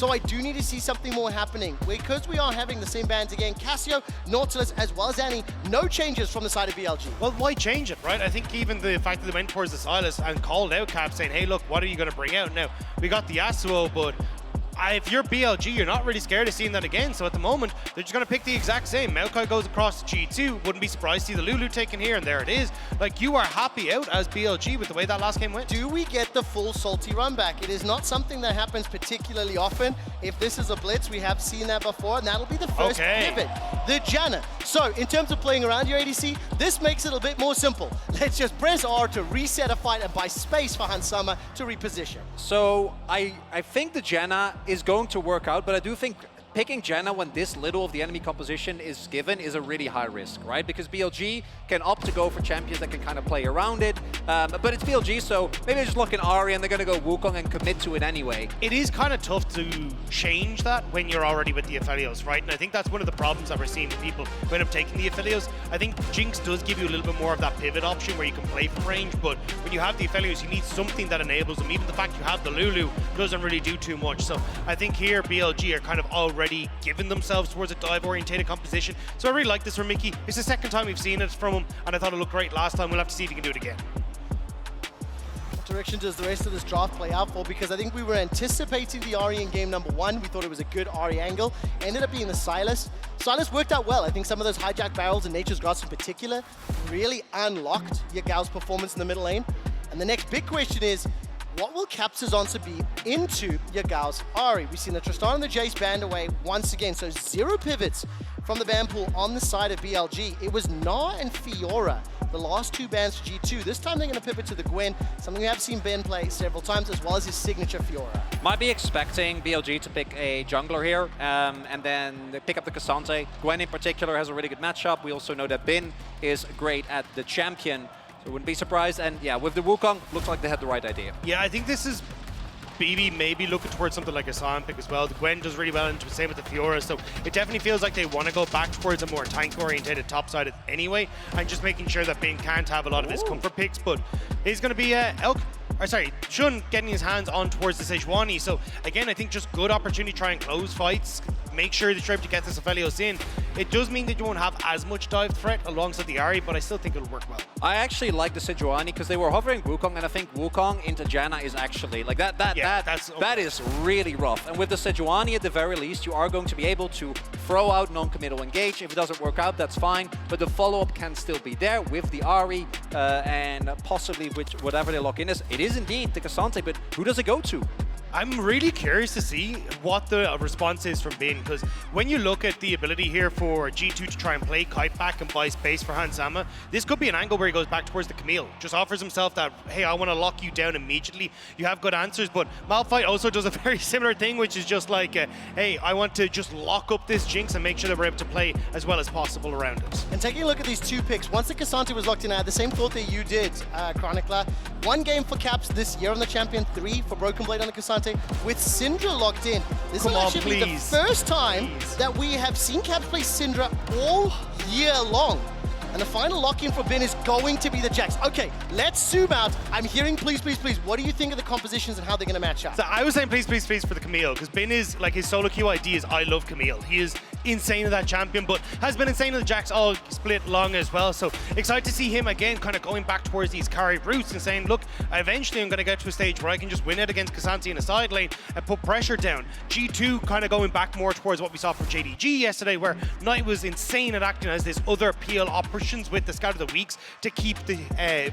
So I do need to see something more happening. Because we are having the same bans again, Cassio, Nautilus, as well as Annie, no changes from the side of BLG. Well, why change it, right? I think even the fact that they went towards the Silas and called out Cap saying, hey, look, what are you going to bring out? Now, we got the Yasuo, but if you're BLG, you're not really scared of seeing that again. So at the moment, they're just going to pick the exact same. Maokai goes across to G2. Wouldn't be surprised to see the Lulu taken here, and there it is. Like, you are happy out as BLG with the way that last game went. Do we get the full salty run back? It is not something that happens particularly often. If this is a blitz, we have seen that before, and that'll be the first pivot. The Janna. So, in terms of playing around your ADC, this makes it a bit more simple. Let's just press R to reset a fight and buy space for Hansama to reposition. So, I think the Janna is going to work out, but I do think picking Janna when this little of the enemy composition is given is a really high risk, right? Because BLG can opt to go for champions that can kind of play around it, but it's BLG, so maybe they're just looking Ahri and they're going to go Wukong and commit to it anyway. It is kind of tough to change that when you're already with the Aphelios, right? And I think that's one of the problems that we're seeing with people who end up taking the Aphelios. I think Jinx does give you a little bit more of that pivot option where you can play from range, but when you have the Aphelios, you need something that enables them. Even the fact you have the Lulu doesn't really do too much. So I think here BLG are kind of already giving themselves towards a dive-orientated composition. So I really like this from Mickey. It's the second time we've seen it from him, and I thought it looked great last time. We'll have to see if he can do it again. What direction does the rest of this draft play out for? Because I think we were anticipating the Ahri in game number 1. We thought it was a good Ahri angle. Ended up being the Silas. Silas worked out well. I think some of those hijack barrels and Nature's Grass in particular really unlocked Yagao's performance in the middle lane. And the next big question is, what will Cap's answer be into Yagao's Ahri? We've seen the Tristan and the Jace banned away once again, so 0 pivots from the ban pool on the side of BLG. It was Na and Fiora, the last 2 bans for G2. This time they're going to pivot to the Gwen, something we have seen Ben play several times, as well as his signature Fiora. Might be expecting BLG to pick a jungler here, and then they pick up the Cassante. Gwen in particular has a really good matchup. We also know that Bin is great at the champion. So wouldn't be surprised, and yeah, with the Wukong, looks like they had the right idea. Yeah, I think this is BB maybe looking towards something like a Sion pick as well. The Gwen does really well, and same with the Fiora, so it definitely feels like they want to go back towards a more tank-orientated top side anyway, and just making sure that Bane can't have a lot of his comfort picks, but he's going to be Shun getting his hands on towards the Sejuani. So again, I think just good opportunity to try and close fights, make sure that you're able to get this Aphelios in. It does mean that you won't have as much dive threat alongside the Ahri, but I still think it'll work well. I actually like the Sejuani because they were hovering Wukong, and I think Wukong into Janna is actually like that is really rough. And with the Sejuani at the very least, you are going to be able to throw out non-committal engage. If it doesn't work out, that's fine, but the follow-up can still be there with the Ahri and possibly with whatever they lock in as. It is indeed the Cassante, but who does it go to? I'm really curious to see what the response is from Bin, because when you look at the ability here for G2 to try and play Kite back and buy space for Hansama, this could be an angle where he goes back towards the Camille. Just offers himself that, hey, I want to lock you down immediately. You have good answers, but Malphite also does a very similar thing, which is just like, hey, I want to just lock up this Jinx and make sure that we're able to play as well as possible around it. And taking a look at these 2 picks, once the Cassante was locked in, I had the same thought that you did, Chronicler. 1 game for Caps this year on the champion, 3 for Broken Blade on the Cassante. With Syndra locked in, this will actually be the first time that we have seen Caps play Syndra all year long. And the final lock-in for Ben is going to be the Jax. Okay, let's zoom out. I'm hearing please, please, please. What do you think of the compositions and how they're going to match up? So I was saying please, please, please for the Camille, because Ben is, like, his solo queue ID is I love Camille. He is insane at that champion, but has been insane at the Jax all split long as well. So excited to see him again kind of going back towards these carry routes and saying, look, eventually I'm going to get to a stage where I can just win it against Cassante in a side lane and put pressure down. G2 kind of going back more towards what we saw from JDG yesterday, where Knight was insane at acting as this other PL operations with the Scout of the Weeks to keep the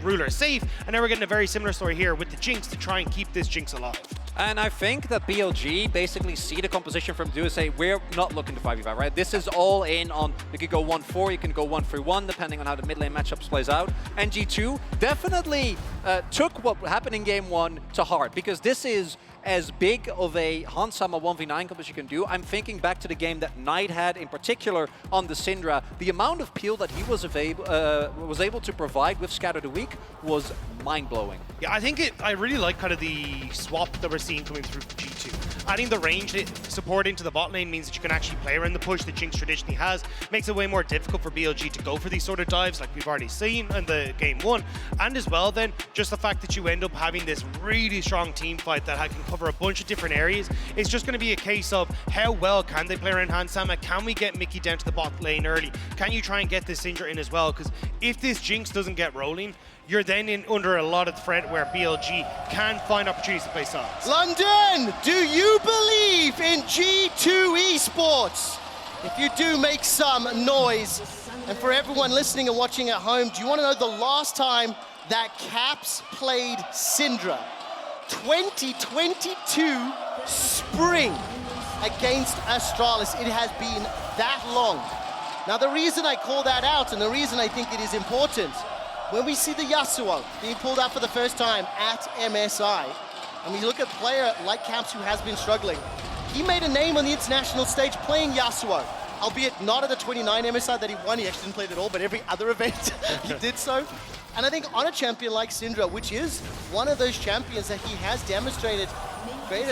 ruler safe. And now we're getting a very similar story here with the Jinx to try and keep this Jinx alive. And I think that BLG basically see the composition from do and say, we're not looking to 5v5, right? This is all in on, you could go 1-4, you can go 1-3-1, depending on how the mid lane matchups plays out. And G2 definitely took what happened in game 1 to heart, because this is as big of a Hansama 1v9 comp as you can do. I'm thinking back to the game that Knight had, in particular on the Syndra. The amount of peel that he was able to provide with Scatter the Weak was mind-blowing. Yeah, I think I really like kind of the swap that we're seeing coming through from G2. Adding the range support into the bot lane means that you can actually play around the push that Jinx traditionally has. Makes it way more difficult for BLG to go for these sort of dives like we've already seen in the game 1. And as well then, just the fact that you end up having this really strong team fight that can cover a bunch of different areas. It's just going to be a case of how well can they play around Hans Sama? Can we get Mickey down to the bot lane early? Can you try and get this Syndra in as well? Because if this Jinx doesn't get rolling, you're then under a lot of threat where BLG can find opportunities to play sides. London, do you believe in G2 esports? If you do, make some noise. And for everyone listening and watching at home, do you want to know the last time that Caps played Syndra? 2022 spring against Astralis. It has been that long. Now the reason I call that out and the reason I think it is important, when we see the Yasuo being pulled out for the first time at MSI, and we look at a player like Caps who has been struggling, he made a name on the international stage playing Yasuo, albeit not at the 29 MSI that he won. He actually didn't play it at all, but every other event he did so. And I think on a champion like Syndra, which is one of those champions that he has demonstrated great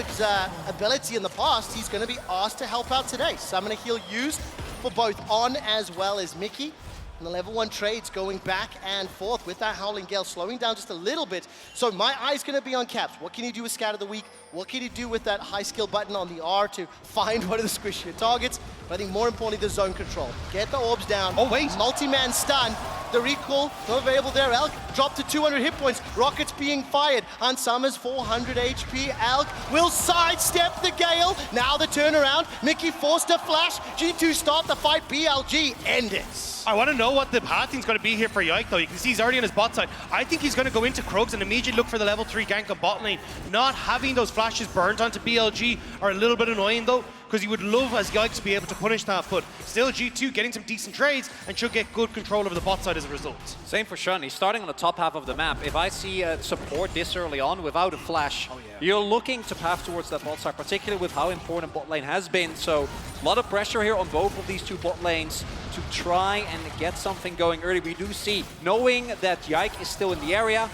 ability in the past, he's going to be asked to help out today. Summoner heal used for both On as well as Mickey. And the level 1 trades going back and forth with that Howling Gale slowing down just a little bit. So my eye's going to be on Caps. What can he do with Scout of the Week? What can he do with that high skill button on the R to find one of the squishier targets? But I think more importantly, the zone control. Get the orbs down. Oh, wait. Multi-man stun. The recall, not available there. Elk dropped to 200 hit points. Rockets being fired. Ansama's 400 HP. Elk will sidestep the Gale. Now the turnaround. Mickey forced a flash. G2 start the fight. BLG end it. I want to know what the pathing's going to be here for Yike, though. You can see he's already on his bot side. I think he's going to go into Krugs and immediately look for the level 3 gank on bot lane. Not having those flashes burned onto BLG are a little bit annoying, though, because he would love as Yike to be able to punish that. But still, G2 getting some decent trades and should get good control over the bot side as a result. Same for Shun. He's starting on the top half of the map. If I see support this early on without a flash, you're looking to path towards that bot side, particularly with how important bot lane has been. So a lot of pressure here on both of these two bot lanes to try and get something going early. We do see, knowing that Yike is still in the area,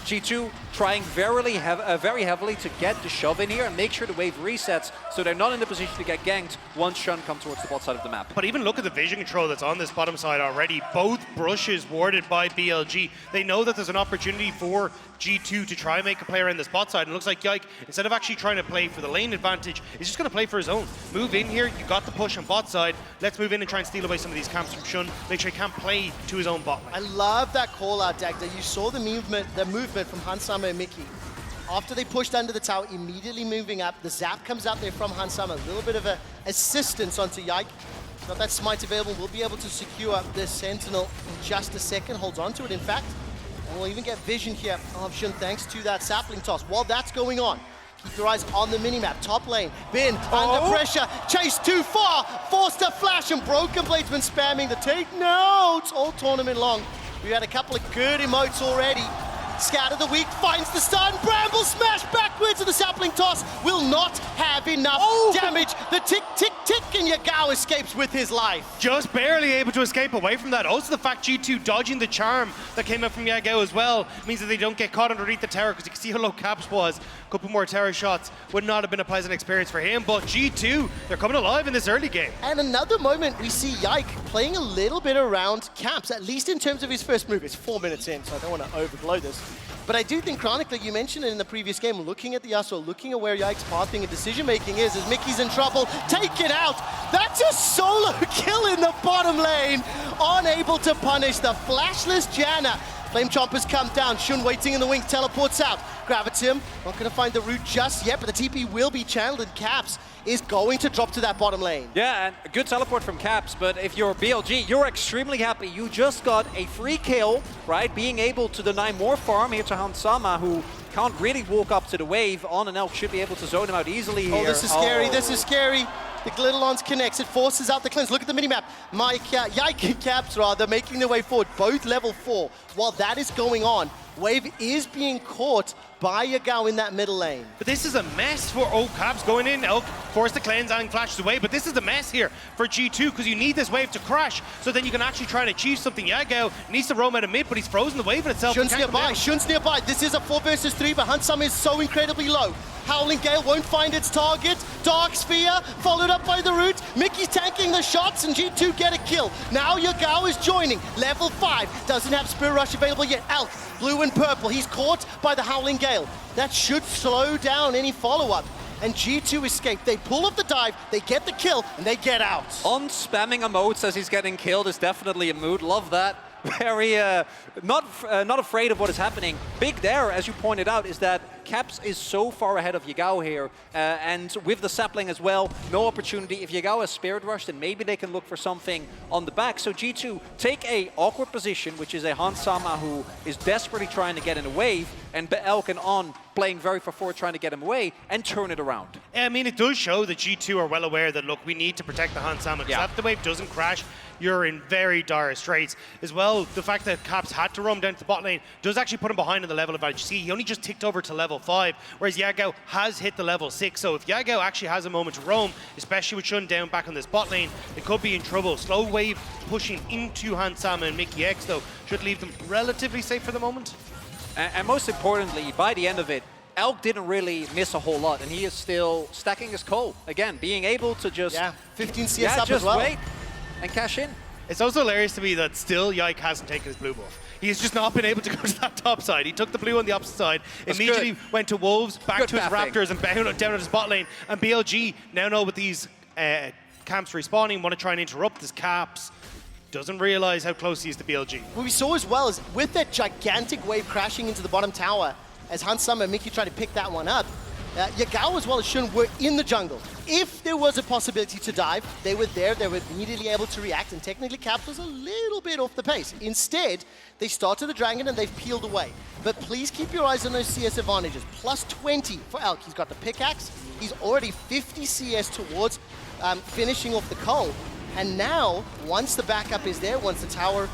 G2 trying very heavily to get the shove in here and make sure the wave resets so they're not in the position to get ganked once Shun comes towards the bot side of the map. But even look at the vision control that's on this bottom side already. Both brushes warded by BLG. They know that there's an opportunity for G2 to try and make a play around this bot side. And it looks like Yike, instead of actually trying to play for the lane advantage, is just going to play for his own. Move in here, you got the push on bot side. Let's move in and try and steal away some of these camps from Shun. Make sure he can't play to his own bot lane. I love that call out, Dagda. You saw the movement from Hansama and Mickey. After they pushed under the tower, immediately moving up. The zap comes out there from Hansama. A little bit of a assistance onto Yike. Got that smite available. We'll be able to secure this Sentinel in just a second. Holds on to it, in fact. And we'll even get vision here of Shun thanks to that sapling toss. While that's going on, keep your eyes on the minimap. Top lane, Bin under pressure, chased too far, forced a flash, and Broken Blade's been spamming the take notes all tournament long. We've had a couple of good emotes already. Scout of the Week finds the stun. Bramble smash backwards to the sapling toss. Will not have enough damage. The tick, tick, tick, and Yagao escapes with his life. Just barely able to escape away from that. Also the fact G2 dodging the charm that came out from Yagao as well means that they don't get caught underneath the tower, because you can see how low Caps was. A couple more tower shots would not have been a pleasant experience for him, but G2, they're coming alive in this early game. And another moment we see Yike playing a little bit around Caps, at least in terms of his first move. It's 4 minutes in, so I don't want to overblow this. But I do think, Chronicler, you mentioned it in the previous game, looking at the Yasuo, looking at where Yike's pathing and decision-making is, as Mickey's in trouble, take it out. That's a solo kill in the bottom lane, unable to punish the flashless Janna. Flame Chompers come down, Shun waiting in the wing, teleports out. Gravitim, not going to find the route just yet, but the TP will be channeled, and Caps is going to drop to that bottom lane. Yeah, and a good teleport from Caps, but if you're BLG, you're extremely happy. You just got a free kill, right? Being able to deny more farm here to Hansama, who can't really walk up to the wave. On and Elk should be able to zone him out easily here. Oh, this is scary, this is scary. The Glitterlance connects, it forces out the cleanse. Look at the minimap. Yike and Caps, rather, making their way forward, both level 4. While that is going on, Wave is being caught by Yagao in that middle lane. But this is a mess for Caps going in. Elk forced the cleanse and flashes away, but this is a mess here for G2, because you need this wave to crash so then you can actually try and achieve something. Yagao needs to roam out of mid, but he's frozen the wave in itself. Shun's nearby, Shun's nearby. This is a 4 versus 3, but Hansama is so incredibly low. Howling Gale won't find its target. Dark Sphere, followed up by the root. Mickey's tanking the shots, and G2 get a kill. Now Yagao is joining. Level 5, doesn't have Spirit Rush available yet. Elk, blue and purple, he's caught by the Howling Gale. Gale. That should slow down any follow-up. And G2 escape. They pull off the dive, they get the kill, and they get out. On spamming emotes as he's getting killed is definitely a mood. Love that. Very not afraid of what is happening. Big there, as you pointed out, is that Caps is so far ahead of Yagao here, and with the sapling as well, no opportunity. If Yagao is spirit rushed, then maybe they can look for something on the back. So G2 take a awkward position, which is a Hans Sama who is desperately trying to get in a wave, and BLG and On playing very for forward, trying to get him away and turn it around. I mean, it does show that G2 are well aware that, look, we need to protect the Hans Sama, because if the wave doesn't crash, you're in very dire straits. As well, the fact that Caps had to roam down to the bot lane does actually put him behind in the level advantage. See, he only just ticked over to level 5, whereas Yagao has hit the level 6. So if Yagao actually has a moment to roam, especially with Shun down back on this bot lane, they could be in trouble. Slow wave pushing into Hans Sama and Mickey X, though, should leave them relatively safe for the moment. And most importantly, by the end of it, Elk didn't really miss a whole lot, and he is still stacking his coal. Again, being able to just... 15 CS up as well. Wait and cash in. It's also hilarious to me that still Yike hasn't taken his blue buff. He's just not been able to go to that top side. He took the blue on the opposite side, immediately went to Wolves, back to his Raptors, and down at his bot lane. And BLG, now know with these camps respawning, want to try and interrupt this Caps. Doesn't realize how close he is to BLG. What we saw as well is with that gigantic wave crashing into the bottom tower, as Hans Sama and Mickey tried to pick that one up, Yagao as well as Shun were in the jungle. If there was a possibility to dive, they were there, they were immediately able to react, and technically Caps was a little bit off the pace. Instead, they started the dragon and they've peeled away. But please keep your eyes on those CS advantages. Plus 20 for Elk. He's got the pickaxe, he's already 50 CS towards finishing off the coal. And now, once the backup is there, once the tower,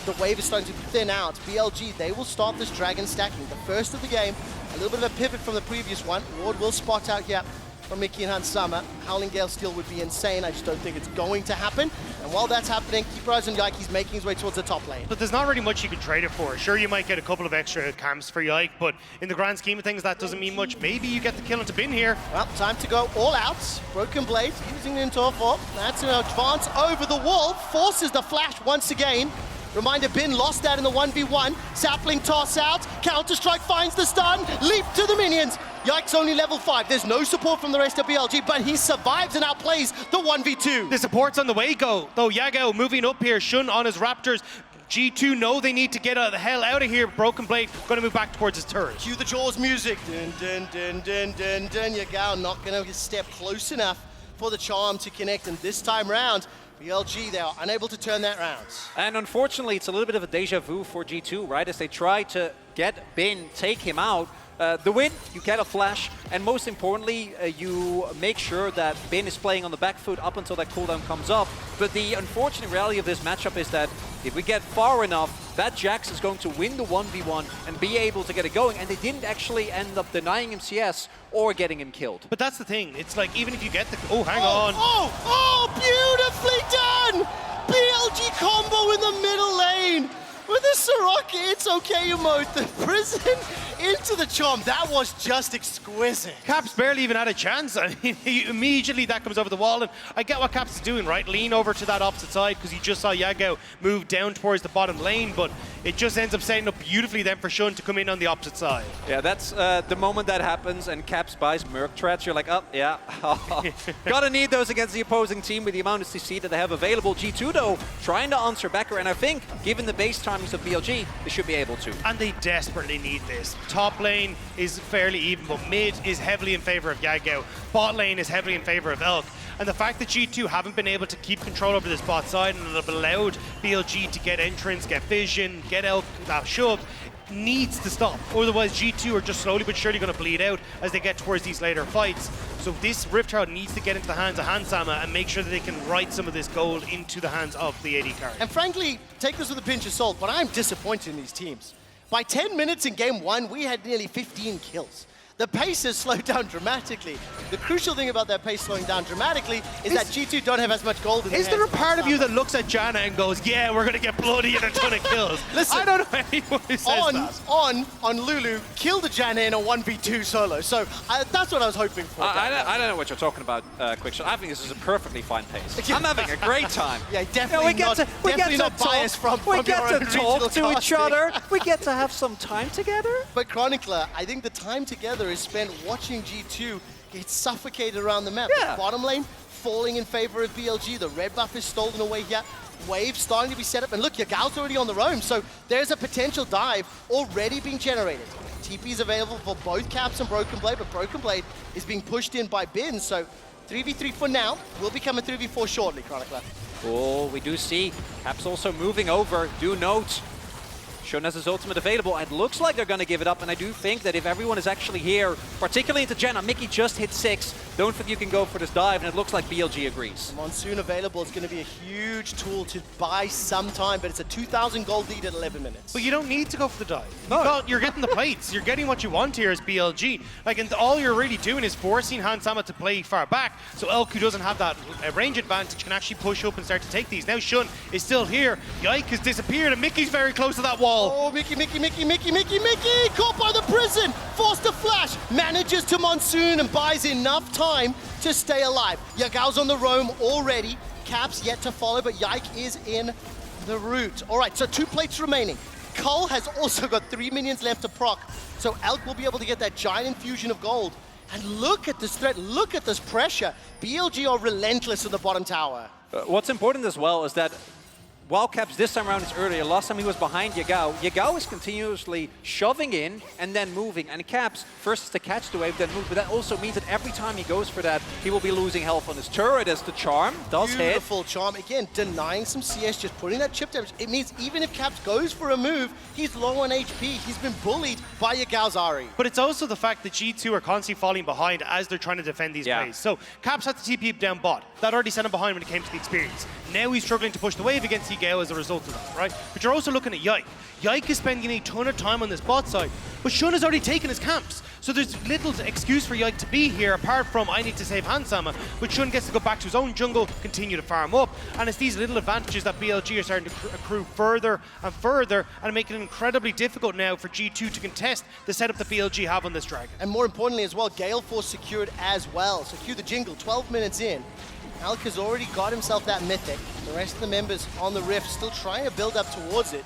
the wave is starting to thin out, BLG, they will start this dragon stacking. The first of the game, a little bit of a pivot from the previous one. Ward will spot out here from Mickey and Hans Sama. Howling Gale still would be insane. I just don't think it's going to happen. And while that's happening, keep your eyes on Yike. He's making his way towards the top lane. But there's not really much you can trade it for. Sure, you might get a couple of extra camps for Yike, but in the grand scheme of things, that doesn't mean much. Maybe you get the kill into Bin here. Well, time to go all out. Broken Blade using it into a 4. That's an advance over the wall. Forces the flash once again. Reminder, Bin lost that in the 1v1. Sapling toss out. Counter-Strike finds the stun. Leap to the minions. Yike's only level 5. There's no support from the rest of BLG, but he survives and outplays the 1v2. The support's on the way, though. Yagao moving up here. Shun on his Raptors. G2 know they need to get the hell out of here. Broken Blade going to move back towards his turret. Cue the Jaws music. Dun, dun, dun, dun, dun, dun. Yagao not going to step close enough for the charm to connect, and this time round, BLG, they are unable to turn that round. And unfortunately, it's a little bit of a deja vu for G2, right? As they try to get Bin, take him out. The win, you get a flash, and most importantly, you make sure that Bin is playing on the back foot up until that cooldown comes up. But the unfortunate reality of this matchup is that if we get far enough, that Jax is going to win the 1v1 and be able to get it going, and they didn't actually end up denying him CS or getting him killed. But that's the thing. It's like, even if you get the... Oh, hang on. Oh, beautifully done! BLG combo in the middle lane. With the Soraka, it's okay emote, the prison into the charm. That was just exquisite. Caps barely even had a chance. I mean, immediately that comes over the wall, and I get what Caps is doing, right? Lean over to that opposite side, because you just saw Yagao move down towards the bottom lane, but it just ends up setting up beautifully then for Shun to come in on the opposite side. Yeah, that's the moment that happens and Caps buys Merc Threats, you're like, oh, yeah. Gotta need those against the opposing team with the amount of CC that they have available. G2, though, trying to answer back, and I think, given the base timings of BLG, they should be able to. And they desperately need this. Top lane is fairly even, but mid is heavily in favor of Yagao. Bot lane is heavily in favor of Elk. And the fact that G2 haven't been able to keep control over this bot side and have allowed BLG to get entrance, get vision, get Elk shoved, needs to stop. Otherwise, G2 are just slowly but surely going to bleed out as they get towards these later fights. So this Rift Herald needs to get into the hands of Hans Sama and make sure that they can write some of this gold into the hands of the AD carry. And frankly, take this with a pinch of salt, but I'm disappointed in these teams. By 10 minutes in game 1, we had nearly 15 kills. The pace has slowed down dramatically. The crucial thing about that pace slowing down dramatically is that G2 don't have as much gold in their hands. Is there a part of you that looks at Janna and goes, yeah, we're going to get bloody and a ton of kills. Listen, I don't know anyone who says that. on Lulu, killed the Jan in a 1v2 solo. So that's what I was hoping for. I don't know what you're talking about, Quickshot. I think this is a perfectly fine pace. I'm having a great time. Yeah, definitely not biased from we your get own to talk regional to each casting. other. We get to have some time together. But Chronicler, I think the time together is spent watching G2 get suffocated around the map. Yeah. The bottom lane falling in favor of BLG. The red buff is stolen away here. Wave starting to be set up. And look, Yagal's already on the roam. So there's a potential dive already being generated. TP is available for both Caps and Broken Blade, but Broken Blade is being pushed in by Bin. So 3v3 for now will become a 3v4 shortly, Chronicler. Oh, we do see Caps also moving over. Do note, Shun has his ultimate available. It looks like they're going to give it up, and I do think that if everyone is actually here, particularly into Jenna, Mickey just hit 6. Don't think you can go for this dive, and it looks like BLG agrees. Monsoon available is going to be a huge tool to buy some time, but it's a 2,000 gold lead at 11 minutes. But you don't need to go for the dive. No. You're getting the plates. You're getting what you want here as BLG. Like, and all you're really doing is forcing Hansama to play far back, so Elk, who doesn't have that range advantage, can actually push up and start to take these. Now Shun is still here. Yike has disappeared, and Mickey's very close to that wall. Oh, Mickey! Caught by the prison! Forced to flash! Manages to Monsoon and buys enough time to stay alive. Yagal's on the roam already. Caps yet to follow, but Yike is in the route. All right, so 2 plates remaining. Cole has also got 3 minions left to proc, so Elk will be able to get that giant infusion of gold. And look at this threat, look at this pressure. BLG are relentless in the bottom tower. What's important as well is that while Caps this time around is earlier, last time he was behind Yagao. Yagao is continuously shoving in and then moving, and Caps first is to catch the wave, then move, but that also means that every time he goes for that, he will be losing health on his turret as the charm does hit. Beautiful charm. Again, denying some CS, just putting that chip damage. It means even if Caps goes for a move, he's low on HP. He's been bullied by Yagao's Ari. But it's also the fact that G2 are constantly falling behind as they're trying to defend these plays. So Caps had to TP down bot. That already sent him behind when it came to the experience. Now he's struggling to push the wave against Yagao as a result of that, right? But you're also looking at Yike. Yike is spending a ton of time on this bot side, but Shun has already taken his camps. So there's little excuse for Yike to be here apart from I need to save Hansama, but Shun gets to go back to his own jungle, continue to farm up, and it's these little advantages that BLG are starting to accrue further and further and making it incredibly difficult now for G2 to contest the setup that BLG have on this dragon. And more importantly as well, Gale Force secured as well. So cue the jingle, 12 minutes in. Alk has already got himself that mythic. The rest of the members on the rift still trying to build up towards it.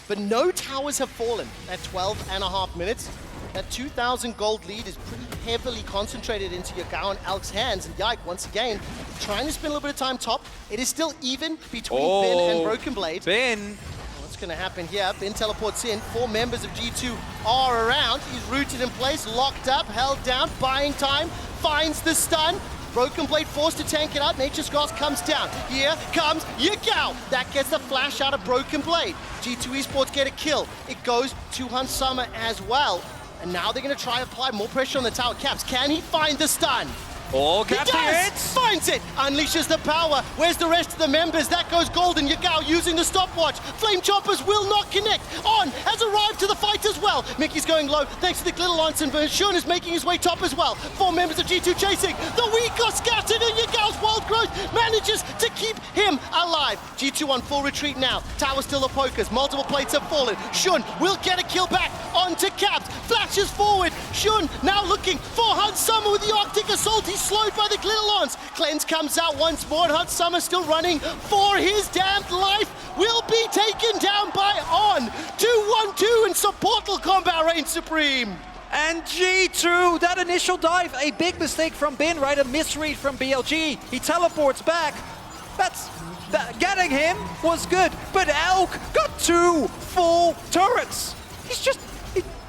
But no towers have fallen at 12.5 minutes. That 2,000 gold lead is pretty heavily concentrated into Yagao and Alk's hands. And Yike, once again, trying to spend a little bit of time top. It is still even between Bin and Broken Blade. Bin! What's going to happen here? Bin teleports in. 4 members of G2 are around. He's rooted in place, locked up, held down, buying time, finds the stun. Broken Blade forced to tank it out. Nature's Grasp comes down. Here comes Yagao. That gets the flash out of Broken Blade. G2 Esports get a kill. It goes to Hansama as well. And now they're going to try to apply more pressure on the tower. Caps, can he find the stun? Oh, He Caps does! hits! Finds it! Unleashes the power. Where's the rest of the members? That goes golden. Yagao using the stopwatch. Flame Choppers will not connect. On has arrived to the fight as well. Mickey's going low thanks to the Glitter Lance, and Shun is making his way top as well. 4 members of G2 chasing. The weak are scattered, and Yagao's wild growth manages to keep him alive. G2 on full retreat now. Tower still a pokers. Multiple plates have fallen. Shun will get a kill back onto Caps. Flashes forward. Shun now looking for Hansama with the Arctic Assault. He's slowed by the Glitter Lance. Cleanse comes out once more, and Hansama still running for his damned life. Will be taken down by On. 2-1-2 and some Portal combat reigns supreme. And G2, that initial dive, a big mistake from Bin, right? A misread from BLG. He teleports back. Getting him was good, but Elk got 2 full turrets.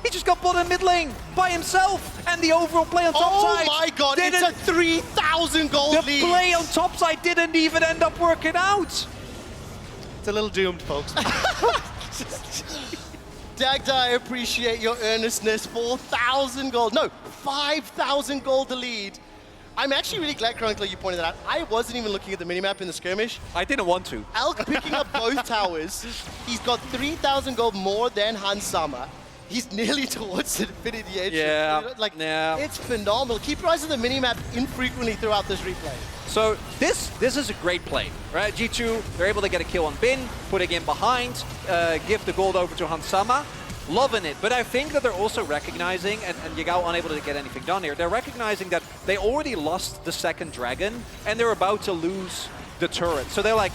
He just got bottom mid lane by himself, and the overall play on top side. Oh my god, it's a 3,000 gold The lead. play on top side didn't even end up working out. It's a little doomed, folks. Dagda, I appreciate your earnestness. 4,000 gold. No, 5,000 gold to lead. I'm actually really glad, Chronicler, you pointed that out. I wasn't even looking at the minimap in the skirmish. I didn't want to. Elk picking up both towers. He's got 3,000 gold more than Hansama. He's nearly towards the Infinity Edge. Yeah, Like, yeah. it's phenomenal. Keep your eyes on the minimap infrequently throughout this replay. So this is a great play, right? G2, they're able to get a kill on Bin, putting in behind, give the gold over to Hansama. Loving it, but I think that they're also recognizing, and Yagao unable to get anything done here, they're recognizing that they already lost the second dragon, and they're about to lose the turret. So they're like,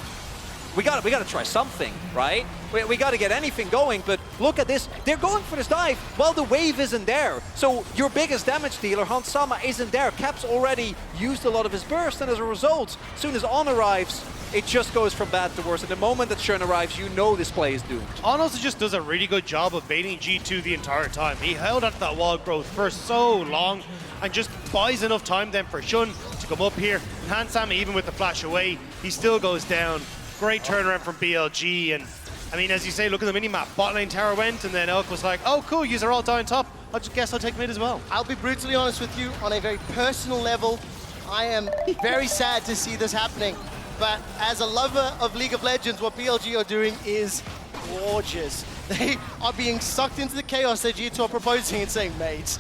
we got to try something, right? We got to get anything going, but look at this. They're going for this dive while the wave isn't there. So your biggest damage dealer, Hansama, isn't there. Cap's already used a lot of his burst, and as a result, as soon as On arrives, it just goes from bad to worse. At the moment that Shern arrives, you know this play is doomed. On also just does a really good job of baiting G2 the entire time. He held onto that wall growth for so long and just buys enough time then for Shun to come up here. And Hansama, even with the flash away, he still goes down. Great turnaround from BLG, and I mean, as you say, look at the minimap. Bot lane tower went, and then Elk was like, oh cool, yous are all down top. I just guess I'll take mid as well. I'll be brutally honest with you, on a very personal level, I am very sad to see this happening. But as a lover of League of Legends, what BLG are doing is gorgeous. They are being sucked into the chaos that G2 are proposing and saying, mates,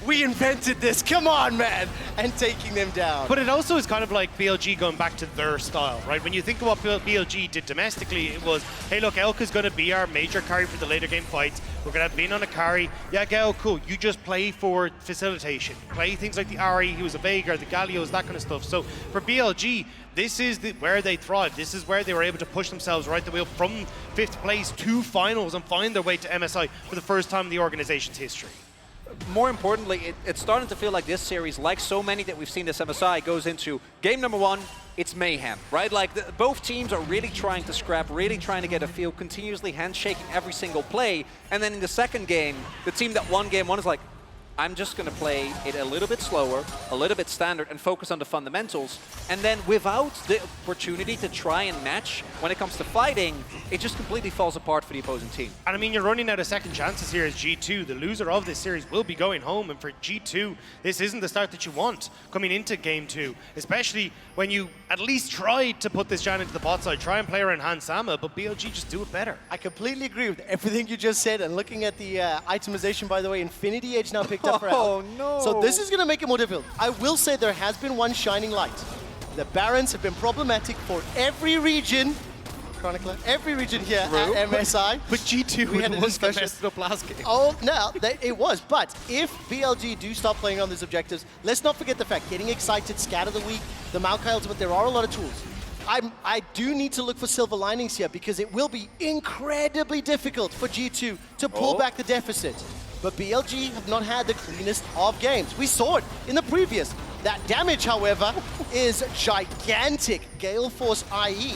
we invented this, come on, man, and taking them down. But it also is kind of like BLG going back to their style, right? When you think of what BLG did domestically, it was, hey, look, Elk is going to be our major carry for the later game fights. We're going to have Bin on a carry. Yeah, Gao, cool. You just play for facilitation. Play things like the Ari, who was a Veigar, the Gallios, that kind of stuff. So for BLG, this is where they thrive. This is where they were able to push themselves right the way up from 5th place to finals and find their way to MSI for the first time in the organization's history. More importantly, it's starting to feel like this series, like so many that we've seen this MSI, goes into game number 1, it's mayhem, right? Like both teams are really trying to scrap, really trying to get a feel, continuously handshaking every single play. And then in the second game, the team that won game 1 is like, I'm just going to play it a little bit slower, a little bit standard, and focus on the fundamentals. And then without the opportunity to try and match when it comes to fighting, it just completely falls apart for the opposing team. And I mean, you're running out of second chances here as G2. The loser of this series will be going home. And for G2, this isn't the start that you want coming into game 2, especially when you at least tried to put this Jan into the bot side, try and play around Hansama, but BLG just do it better. I completely agree with everything you just said. And looking at the itemization, by the way, Infinity Edge now picked up for Oh, Elk. no. So this is going to make it more difficult. I will say there has been one shining light. The Barons have been problematic for every region, Chronicler, every region here at MSI. But G2 We had a was the discussion. messed up last game. Oh, no, it was. But if BLG do start playing on these objectives, let's not forget the fact, getting excited, scatter the weak, the Maokai ultimate, there are a lot of tools. I do need to look for silver linings here because it will be incredibly difficult for G2 to pull back the deficit. But BLG have not had the cleanest of games. We saw it in the previous. That damage, however, is gigantic. Gale Force IE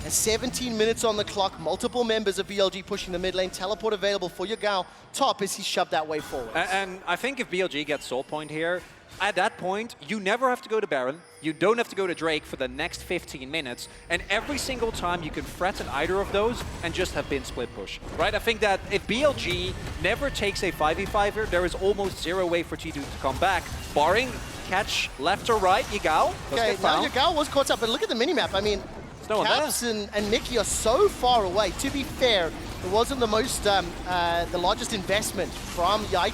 has 17 minutes on the clock. Multiple members of BLG pushing the mid lane. Teleport available for Yagao. Top as he shoved that way forward. And I think if BLG gets Soul Point here, at that point, you never have to go to Baron. You don't have to go to Drake for the next 15 minutes. And every single time you can threaten either of those and just have Bin split push, right? I think that if BLG never takes a 5v5 here, there is almost zero way for G2 to come back, barring catch left or right. Yagao. Okay, now Yagao was caught up, but look at the minimap. I mean, no Caps and Mickey are so far away. To be fair, it wasn't the most, the largest investment from Yike.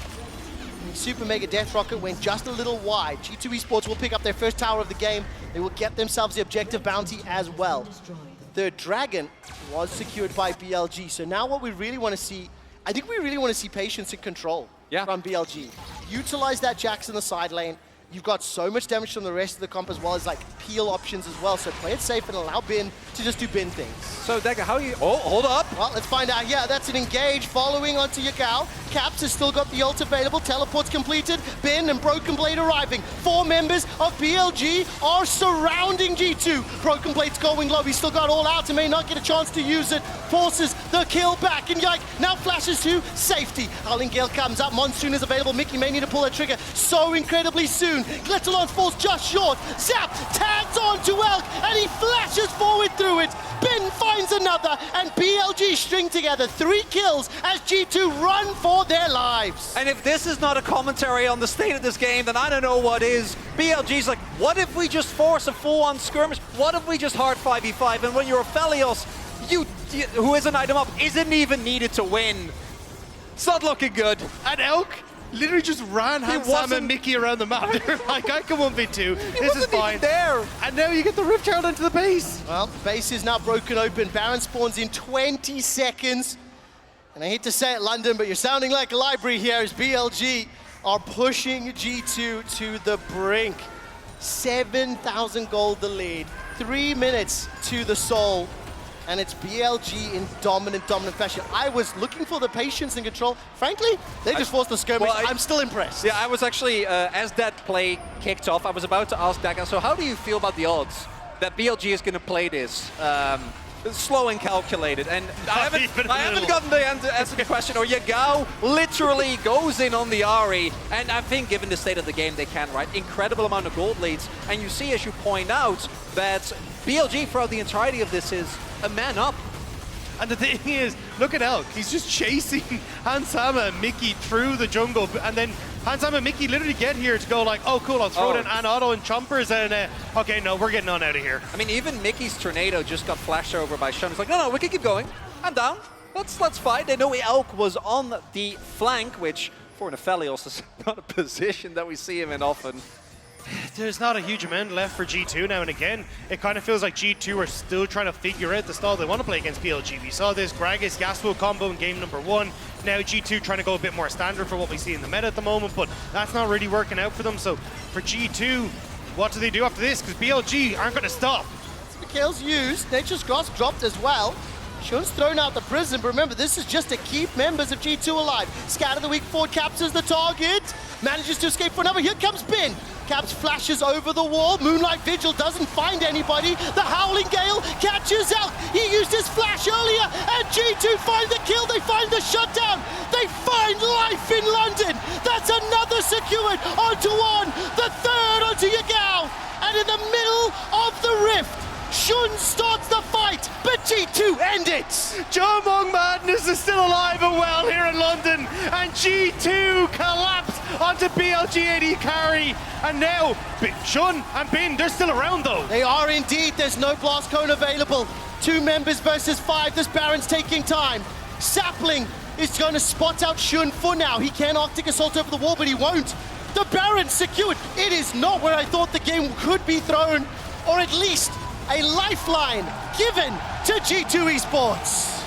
Super Mega Death Rocket went just a little wide. G2 Esports will pick up their first tower of the game. They will get themselves the objective bounty as well. The third dragon was secured by BLG. So now what we really want to see, I think we really want to see patience and control from BLG. Utilize that Jax in the side lane. You've got so much damage from the rest of the comp as well as like peel options as well. So play it safe and allow Bin to just do Bin things. So Dagger, how are you? Oh, hold up. Well, let's find out. Yeah, that's an engage following onto Yagao. Caps has still got the ult available. Teleport's completed. Bin and Broken Blade arriving. 4 members of BLG are surrounding G2. Broken Blade's going low. He's still got all out and may not get a chance to use it. Forces the kill back. And Yike now flashes to safety. Howling Gale comes up. Monsoon is available. Mickey may need to pull a trigger so incredibly soon. Glettalon falls just short. Zap tags on to Elk and he flashes forward through it. Bin finds another and BLG string together 3 kills as G2 run for their lives. And if this is not a commentary on the state of this game, then I don't know what is. BLG's like, what if we just force a full-on skirmish? What if we just hard 5v5? And when you're a Felios, who is an item up, isn't even needed to win. It's not looking good. And Elk literally just ran Hans Sam wasn't- and Mickey around the map. They're like, I can 1v2. This is wasn't even fine. there. And now you get the Rift Herald into the base. Well, base is now broken open. Baron spawns in 20 seconds. And I hate to say it, London, but you're sounding like a library here as BLG are pushing G2 to the brink. 7,000 gold the lead. 3 minutes to the soul. And it's BLG in dominant fashion. I was looking for the patience and control. Frankly, they just forced the skirmish. Well, I'm still impressed. Yeah, I was actually, as that play kicked off, I was about to ask Daga, so how do you feel about the odds that BLG is going to play this slow and calculated? And I haven't gotten the answer to the question. Or Yagao literally goes in on the Ahri, and I think given the state of the game, they can, right? Incredible amount of gold leads. And you see, as you point out, that BLG throughout the entirety of this is a man up. And the thing is, look at Elk. He's just chasing Hansama and Mickey through the jungle. And then Hansama and Mickey literally get here to go like, oh, cool, I'll throw in an auto and chompers. And okay, no, we're getting on out of here. I mean, even Mickey's tornado just got flashed over by Shun. It's like, no, we can keep going. I'm down. Let's fight. They know Elk was on the flank, which for an Aphelios is not a position that we see him in often. There's not a huge amount left for G2 now, and again, it kind of feels like G2 are still trying to figure out the style they want to play against BLG. We saw this Gragas Yasuo combo in game number 1. Now G2 trying to go a bit more standard for what we see in the meta at the moment, but that's not really working out for them. So for G2, what do they do after this? Because BLG aren't going to stop. Mikhail's used. Nature's Grasp dropped as well. Shun's thrown out the prison, but remember, this is just to keep members of G2 alive. Scatter the weak forward, captures the target, manages to escape for another. Here comes Bin. Caps flashes over the wall. Moonlight Vigil doesn't find anybody. The Howling Gale catches Elk. He used his flash earlier, and G2 find the kill. They find the shutdown. They find life in London. That's another secured onto one. The third onto Yagao. And in the middle of the rift, Shun starts the fight, but G2 end it! Jomong Madness is still alive and well here in London, and G2 collapse onto BLG AD carry. And now, Shun and Bin, they're still around though. They are indeed. There's no blast cone available. 2 members versus 5. This Baron's taking time. Sapling is going to spot out Shun for now. He can Arctic Assault over the wall, but he won't. The Baron's secured. It is not where I thought the game could be thrown, or at least a lifeline given to G2 Esports.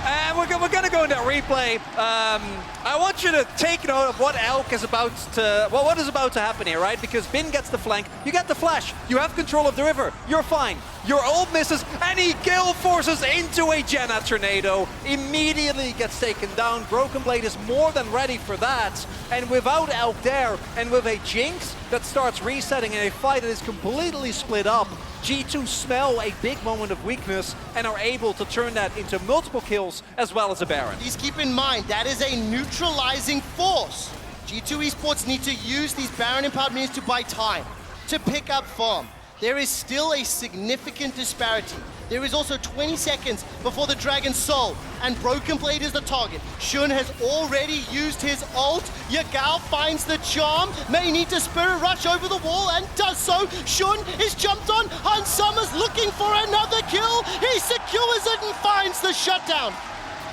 And we're going to go into replay. I want you to take note of what Elk is about to, well, what is about to happen here, right? Because Bin gets the flank, you get the flash, you have control of the river, you're fine. Your ult misses, and he gale forces into a Jenna tornado. Immediately gets taken down. Broken Blade is more than ready for that. And without Elk there, and with a Jinx that starts resetting in a fight that is completely split up, G2 smell a big moment of weakness and are able to turn that into multiple kills as well as a Baron. Please keep in mind, that is a neutralizing force. G2 Esports need to use these Baron empowered minions to buy time, to pick up farm. There is still a significant disparity. There is also 20 seconds before the Dragon's Soul, and Broken Blade is the target. Shun has already used his ult. Yagao finds the charm, may need to Spirit Rush over the wall, and does so. Shun is jumped on. Hans Summers looking for another kill. He secures it and finds the shutdown.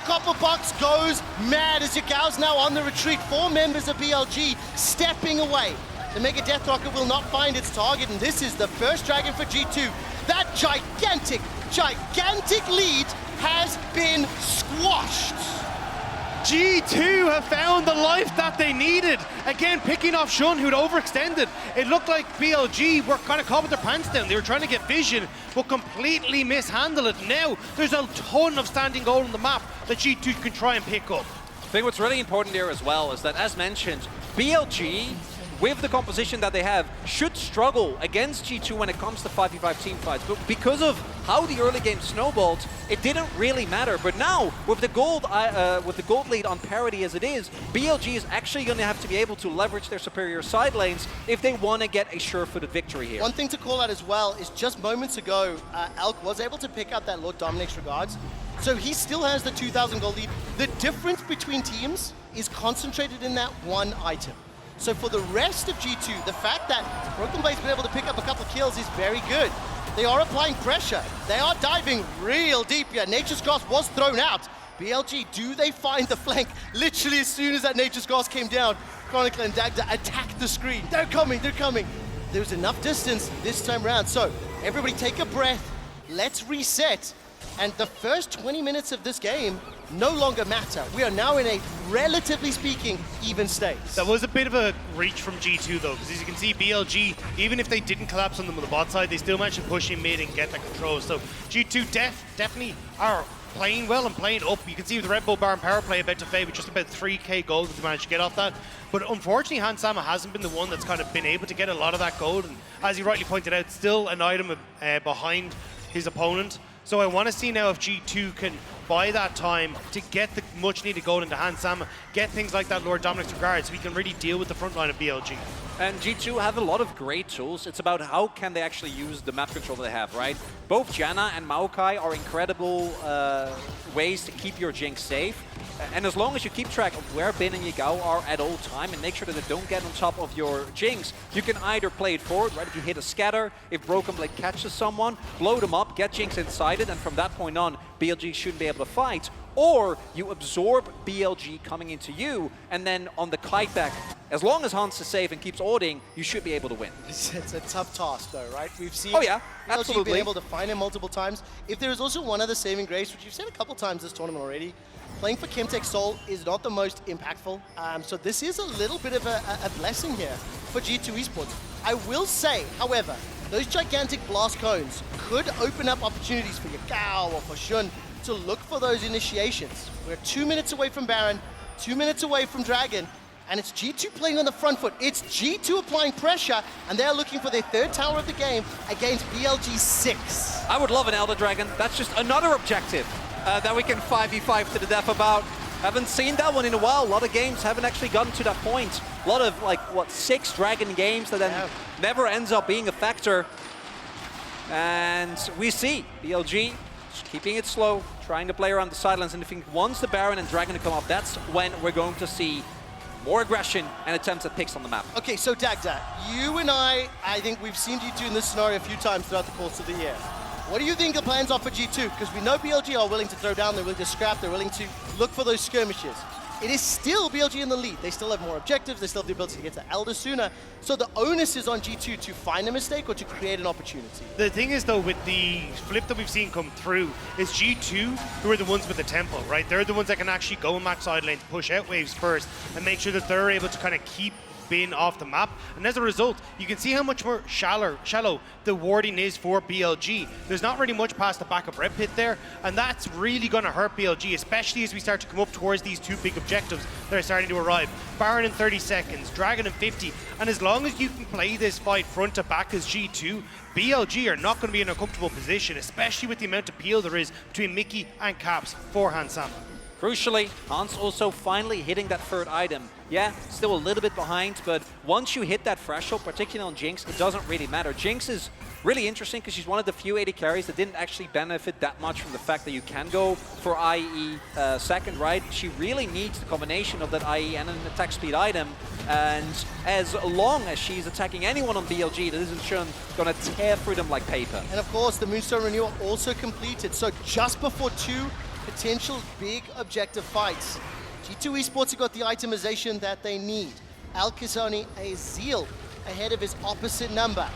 Copperbox goes mad as Yagao's now on the retreat. 4 members of BLG stepping away. The Mega Death Rocket will not find its target, and this is the first Dragon for G2. That gigantic lead has been squashed. G2 have found the life that they needed. Again, picking off Shun, who'd overextended. It looked like BLG were kind of caught with their pants down. They were trying to get vision, but completely mishandle it. Now, there's a ton of standing gold on the map that G2 can try and pick up. I think what's really important here as well is that, as mentioned, BLG, with the composition that they have, should struggle against G2 when it comes to 5v5 team fights. But because of how the early game snowballed, it didn't really matter. But now, with the gold lead on parity as it is, BLG is actually going to have to be able to leverage their superior side lanes if they want to get a sure-footed victory here. One thing to call out as well is just moments ago, Elk was able to pick up that Lord Dominic's regards. So he still has the 2,000 gold lead. The difference between teams is concentrated in that one item. So for the rest of G2, the fact that Broken Blade's been able to pick up a couple of kills is very good. They are applying pressure. They are diving real deep here. Nature's Grasp was thrown out. BLG, do they find the flank? Literally as soon as that Nature's Grass came down, Chronicle and Dagda attacked the screen. They're coming, they're coming. There was enough distance this time around. So everybody take a breath, let's reset. And the first 20 minutes of this game no longer matter. We are now in a, relatively speaking, even state. That was a bit of a reach from G2 though, because as you can see, BLG, even if they didn't collapse on them on the bot side, they still managed to push in mid and get the control. So G2 definitely are playing well and playing up. You can see with the Red Bull Baron power play about to fade with just about 3k gold that they managed to get off that. But unfortunately, Hans Sama hasn't been the one that's kind of been able to get a lot of that gold. And as you rightly pointed out, still an item behind his opponent. So I want to see now if G2 can buy that time to get the much needed gold into Hans Sama, get things like that Lord Dominic's regard so we can really deal with the front line of BLG. And G2 have a lot of great tools. It's about how can they actually use the map control they have, right? Both Janna and Maokai are incredible ways to keep your Jinx safe. And as long as you keep track of where Bin and Yagao are at all time and make sure that they don't get on top of your Jinx, you can either play it forward, right? If you hit a scatter, if Broken Blade catches someone, blow them up, get Jinx inside it, and from that point on, BLG shouldn't be able to fight. Or you absorb BLG coming into you, and then on the kite back, as long as Hans is safe and keeps ording, you should be able to win. It's a tough task though, right? We've seen BLG been able to find him multiple times. If there is also one other saving grace, which you've said a couple times this tournament already, playing for Chemtech Soul is not the most impactful. So this is a little bit of a blessing here for G2 Esports. I will say, however, those gigantic blast cones could open up opportunities for Yagao or for Shun to look for those initiations. We're 2 minutes away from Baron, 2 minutes away from Dragon, and it's G2 playing on the front foot. It's G2 applying pressure, and they're looking for their third tower of the game against BLG 6. I would love an Elder Dragon. That's just another objective that we can 5v5 to the death about. Haven't seen that one in a while. A lot of games haven't actually gotten to that point. A lot of, like, what, 6 Dragon games that then never ends up being a factor. And we see BLG just keeping it slow, trying to play around the sidelines, and I think once the Baron and Dragon come up, that's when we're going to see more aggression and attempts at picks on the map. Okay, so Dagda, you and I think we've seen G2 in this scenario a few times throughout the course of the year. What do you think the plans are for G2? Because we know BLG are willing to throw down, they're willing to scrap, they're willing to look for those skirmishes. It is still BLG in the lead. They still have more objectives, they still have the ability to get to Elder sooner. So the onus is on G2 to find a mistake or to create an opportunity. The thing is though, with the flip that we've seen come through, is G2 who are the ones with the tempo, right? They're the ones that can actually go and max side lanes, push out waves first, and make sure that they're able to kind of keep Bin off the map, and as a result you can see how much more shallow the warding is for BLG. There's not really much past the back of Red Pit there, and that's really going to hurt BLG, especially as we start to come up towards these 2 big objectives that are starting to arrive. Baron in 30 seconds, Dragon in 50, and as long as you can play this fight front to back as G2, BLG are not going to be in a comfortable position, especially with the amount of peel there is between Mickey and Caps for Hans Sama. Crucially, Hans also finally hitting that 3rd item. Yeah, still a little bit behind, but once you hit that threshold, particularly on Jinx, it doesn't really matter. Jinx is really interesting because she's one of the few AD carries that didn't actually benefit that much from the fact that you can go for IE second, right? She really needs the combination of that IE and an attack speed item, and as long as she's attacking anyone on BLG, that isn't Shun gonna tear through them like paper. And of course, the Moonstone Renewal also completed, so just before 2 potential big objective fights, G2 Esports have got the itemization that they need. Alk is only a Zeal ahead of his opposite number.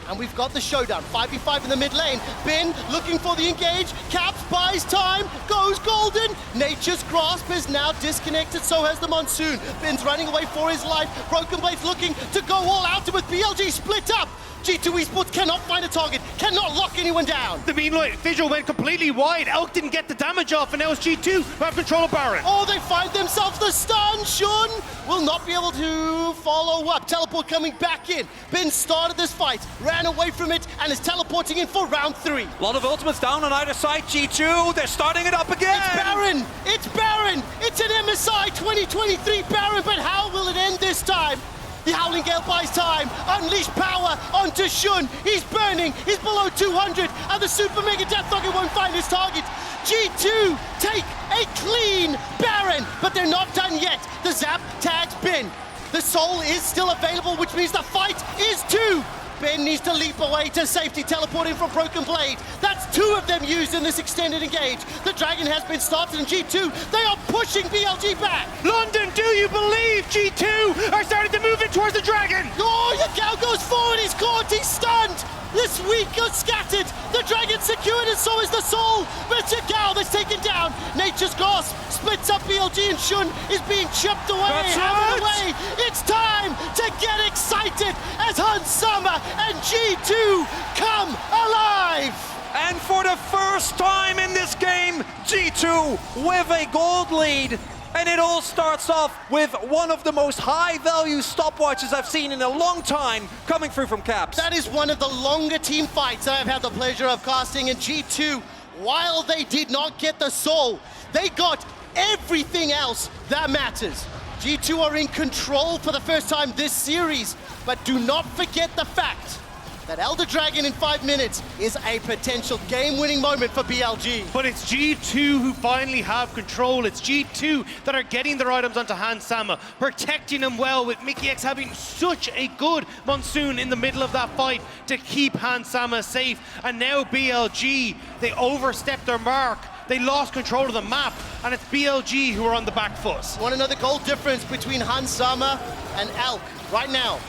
And we've got the showdown, 5v5 in the mid lane. Bin looking for the engage, Caps buys time, goes golden. Nature's Grasp is now disconnected, so has the Monsoon. Bin's running away for his life. Broken Blade's looking to go all out, and with BLG split up, G2 Esports cannot find a target, cannot lock anyone down. The meanwhile, visual went completely wide. Elk didn't get the damage off, and now it's G2 who have control of Baron. Oh, they find themselves the stun. Shun will not be able to follow up. Teleport coming back in. Bin started this fight, ran away from it, and is teleporting in for round 3. A lot of ultimates down on either side. G2, they're starting it up again. It's Baron! It's Baron! It's an MSI 2023 Baron, but how will it end this time? The Howling Gale buys time, unleash power onto Shun. He's burning, he's below 200, and the Super Mega Death Rocket won't find his target. G2 take a clean Baron, but they're not done yet. The Zap tags Bin. The Soul is still available, which means the fight is 2. Ben needs to leap away to safety, teleporting from Broken Blade. That's 2 of them used in this extended engage. The Dragon has been started in G2. They are pushing BLG back. London, do you believe G2 are starting to move in towards the Dragon? Oh, Yagao goes forward, he's caught, he's stunned. This weak got scattered. The Dragon secured and so is the Soul. But it's Yagao that's taken down. Nature's Grasp splits up BLG and Shun is being chipped away, hammered away. It's time to get excited as Hans Summer and G2 come alive. And for the first time in this game, G2 with a gold lead. And it all starts off with one of the most high-value stopwatches I've seen in a long time coming through from Caps. That is one of the longer team fights I've had the pleasure of casting in G2. While they did not get the Soul, they got everything else that matters. G2 are in control for the first time this series, but do not forget the fact that Elder Dragon in 5 minutes is a potential game-winning moment for BLG. But it's G2 who finally have control. It's G2 that are getting their items onto Hans Sama, protecting him well, with Mickey X having such a good monsoon in the middle of that fight to keep Hans Sama safe. And now BLG, they overstepped their mark. They lost control of the map, and it's BLG who are on the back foot. Want to know the goal difference between Hans Sama and Elk right now?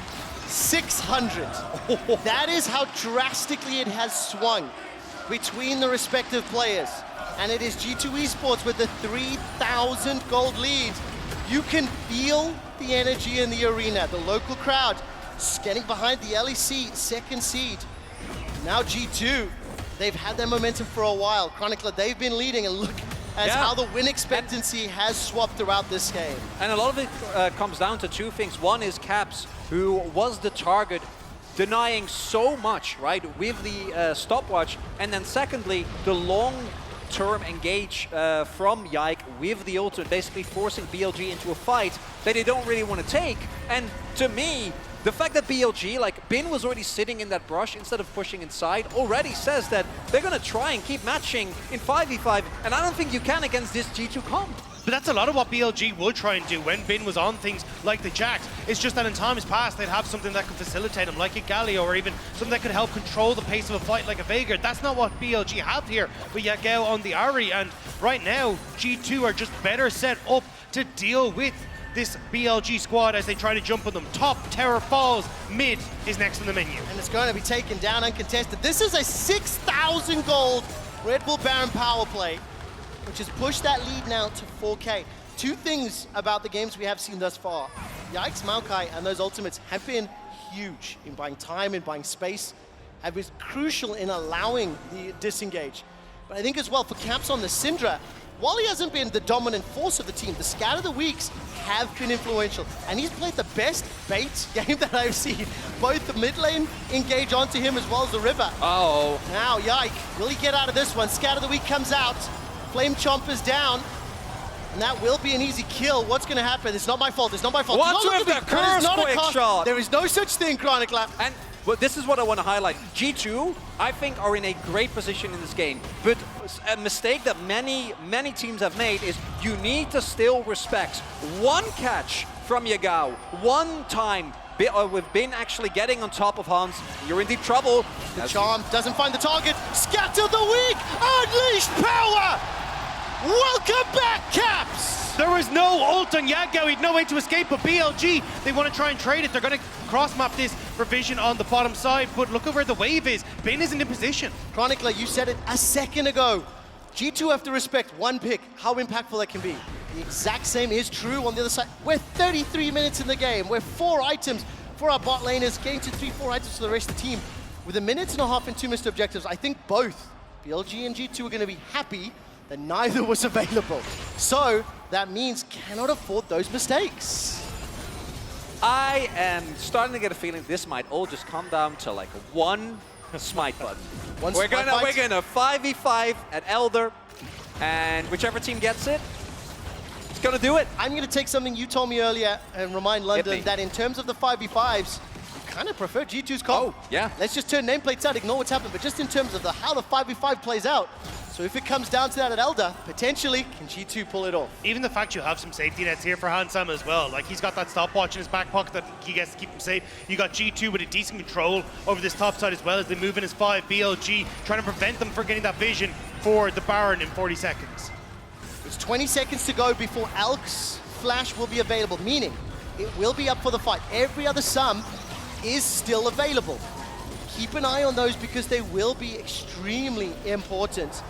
600. That is how drastically it has swung between the respective players. And it is G2 Esports with the 3,000 gold lead. You can feel the energy in the arena. The local crowd getting behind the LEC second seed. Now G2, they've had their momentum for a while. Chronicler, they've been leading, and look as how the win expectancy has swapped throughout this game. And a lot of it comes down to 2 things. One is Caps, who was the target, denying so much, right, with the stopwatch. And then secondly, the long-term engage from Yike with the ultimate, basically forcing BLG into a fight that they don't really want to take. And to me, the fact that BLG, like Bin was already sitting in that brush instead of pushing inside, already says that they're going to try and keep matching in 5v5, and I don't think you can against this G2 comp. But that's a lot of what BLG would try and do when Bin was on things like the Jax. It's just that in times past, they'd have something that could facilitate him, like a Galio, or even something that could help control the pace of a fight like a Veigar. That's not what BLG have here with Yagao on the Ahri, and right now, G2 are just better set up to deal with this BLG squad as they try to jump on them. Top tower falls, mid is next on the menu. And it's going to be taken down uncontested. This is a 6,000 gold Red Bull Baron power play, which has pushed that lead now to 4K. 2 things about the games we have seen thus far. Yikes, Maokai and those ultimates have been huge in buying time and buying space, have been crucial in allowing the disengage. But I think as well for Caps on the Syndra, while he hasn't been the dominant force of the team, the Scout of the Weeks have been influential. And he's played the best bait game that I've seen. Both the mid lane engage onto him as well as the river. Oh. Now, Yike, will he get out of this one? Scout of the Week comes out. Flame Chomper's down. And that will be an easy kill. What's going to happen? It's not my fault. It's not my fault. What's with the curse quick shot? There is no such thing, Chronicler. And well, this is what I want to highlight. G2, I think, are in a great position in this game. But a mistake that many teams have made is you need to still respect one catch from Yagao, one time with Bin actually getting on top of Hans. You're in deep trouble. The charm doesn't find the target. Scatter the weak. Unleash power. Welcome back, Caps. There was no ult on Yagao, he'd no way to escape, but BLG, they want to try and trade it. They're going to cross-map this for vision on the bottom side, but look at where the wave is. Bin isn't in position. Chronicler, you said it a second ago. G2 have to respect one pick, how impactful that can be. The exact same is true on the other side. We're 33 minutes in the game. We're 4 items for our bot laners, getting to 3-4 items for the rest of the team. With 1.5 minutes and 2 missed objectives, I think both BLG and G2 are going to be happy that neither was available. So that means cannot afford those mistakes. I am starting to get a feeling this might all just come down to like one smite button. We're gonna 5v5 at Elder, and whichever team gets it, it's gonna do it. I'm gonna take something you told me earlier and remind London that in terms of the 5v5s, you kind of prefer G2's comp. Oh, yeah. Let's just turn nameplates out, ignore what's happened, but just in terms of how the 5v5 plays out, So if it comes down to that at Elder, potentially, can G2 pull it off? Even the fact you have some safety nets here for Hansam as well. Like, he's got that stopwatch in his back pocket that he gets to keep him safe. You got G2 with a decent control over this top side as well as they move in as 5. BLG trying to prevent them from getting that vision for the Baron in 40 seconds. It's 20 seconds to go before Elk's flash will be available, meaning it will be up for the fight. Every other sum is still available. Keep an eye on those because they will be extremely important.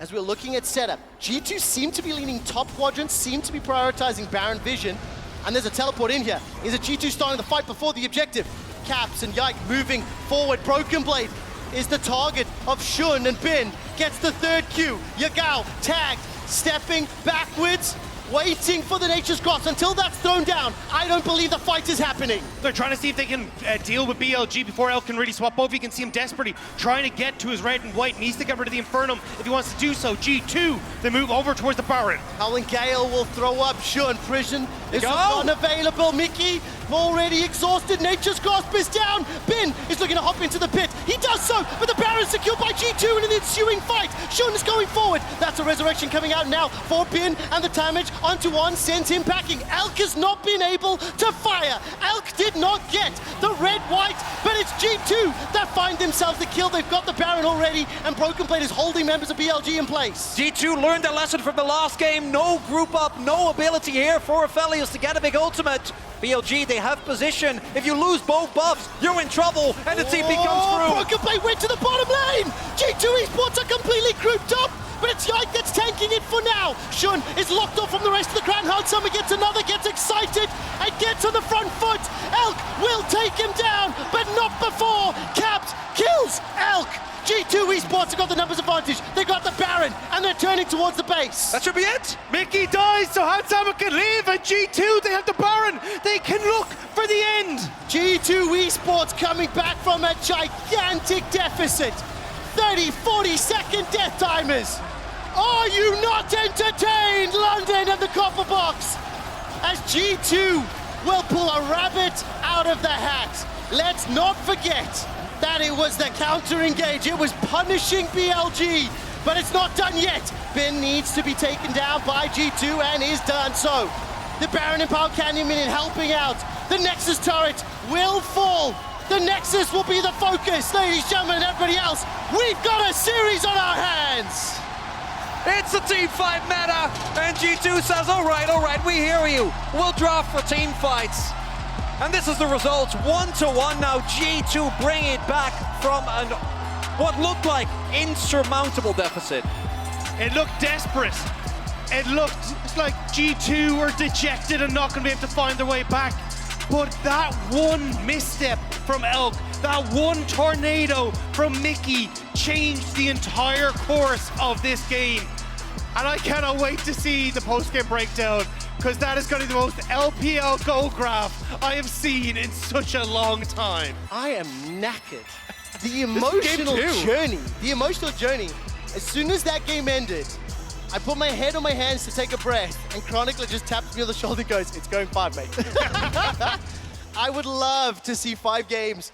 As we're looking at setup, G2 seem to be leaning top quadrants, seem to be prioritizing Baron vision, and there's a teleport in here. Is it G2 starting the fight before the objective? Caps and Yike moving forward. Broken Blade is the target of Shun, and Bin gets the third Q. Yagao tagged, stepping backwards, waiting for the Nature's Cross. Until that's thrown down, I don't believe the fight is happening. They're trying to see if they can deal with BLG before Elk can really swap over. You can see him desperately trying to get to his red and white. Needs to get rid of the Infernum if he wants to do so. G2, they move over towards the Baron. Howling Gale will throw up Shun. Prison is unavailable. Mickey already exhausted. Nature's Grasp is down. Bin is looking to hop into the pit. He does so, but the Baron's secured by G2 in an ensuing fight. Shun is going forward. That's a resurrection coming out now for Bin, and the damage onto one sends him packing. Elk has not been able to fire. Elk did not get the red-white, but it's G2 that find themselves the kill. They've got the Baron already, and Broken Blade is holding members of BLG in place. G2 learned a lesson from the last game. No group up, no ability here for Aphelios to get a big ultimate. BLG, they have position. If you lose both buffs, you're in trouble, and the TP comes through. Broken Blade went to the bottom lane. G2 Esports are completely grouped up, but it's Yike that's tanking it for now. Shun is locked off from the rest of the crowd. Hansama gets another, gets excited, and gets on the front foot. Elk will take him down, but not before Caps kills Elk. G2 Esports have got the numbers advantage. They got the Baron, and they're turning towards the base. That should be it. Mickey dies, so Hansama can leave, and G2, they have the Baron. They can look for the end. G2 Esports coming back from a gigantic deficit. 30, 40-second death timers. Are you not entertained, London and the Copper Box? As G2 will pull a rabbit out of the hat. Let's not forget that it was the counter-engage. It was punishing BLG, but it's not done yet. Bin needs to be taken down by G2 and is done so. The Baron and Power Canyon Minion helping out. The Nexus turret will fall. The Nexus will be the focus, ladies, gentlemen, and everybody else. We've got a series on our hands. It's a team fight meta, and G2 says, all right, we hear you. We'll draft for team fights. And this is the results, 1-1 now. G2 bring it back from what looked like insurmountable deficit. It looked desperate. It looked like G2 were dejected and not going to be able to find their way back. But that one misstep from Elk, that one tornado from Mickey changed the entire course of this game. And I cannot wait to see the post-game breakdown, because that is going to be the most LPL goal graph I have seen in such a long time. I am knackered. The emotional journey. As soon as that game ended, I put my head on my hands to take a breath, and Chronicler just taps me on the shoulder and goes, it's going 5, mate. I would love to see 5 games